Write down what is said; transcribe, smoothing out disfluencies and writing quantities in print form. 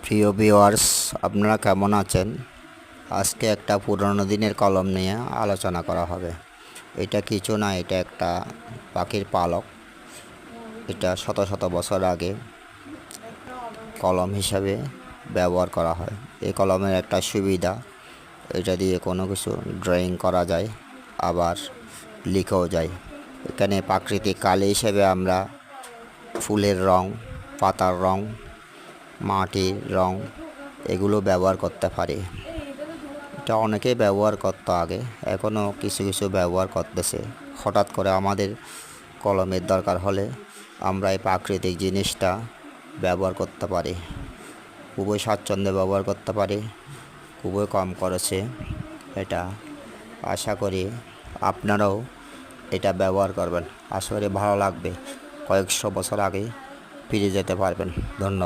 প্রিয় ভিউয়ার্স, আপনারা কেমন আছেন? আজকে একটা পুরনো দিনের কলম নিয়ে আলোচনা করা হবে। এটা কিছু না, এটা একটা পাখির পালক। এটা শত শত বছর আগে কলম হিসাবে ব্যবহার করা হয়। এই কলমের একটা সুবিধা, এটা দিয়ে কোনো কিছু ড্রয়িং করা যায়, আবার লিখেও যায়। এখানে প্রাকৃতিক কালি হিসেবে আমরা ফুলের রং, পাতার রং, মাটির রং এগুলো ব্যবহার করতে পারি। এটা অনেকেই ব্যবহার করতো আগে, এখনও কিছু কিছু ব্যবহার করতেছে। হঠাৎ করে আমাদের কলমের দরকার হলে আমরা এই প্রাকৃতিক জিনিসটা ব্যবহার করতে পারি, খুবই স্বাচ্ছন্দ্যে ব্যবহার করতে পারি, খুবই কম খরচে। এটা আশা করি আপনারাও এটা ব্যবহার করবেন। আশা করি ভালো লাগবে, কয়েকশো বছর আগে ফিরে যেতে পারবেন। ধন্যবাদ।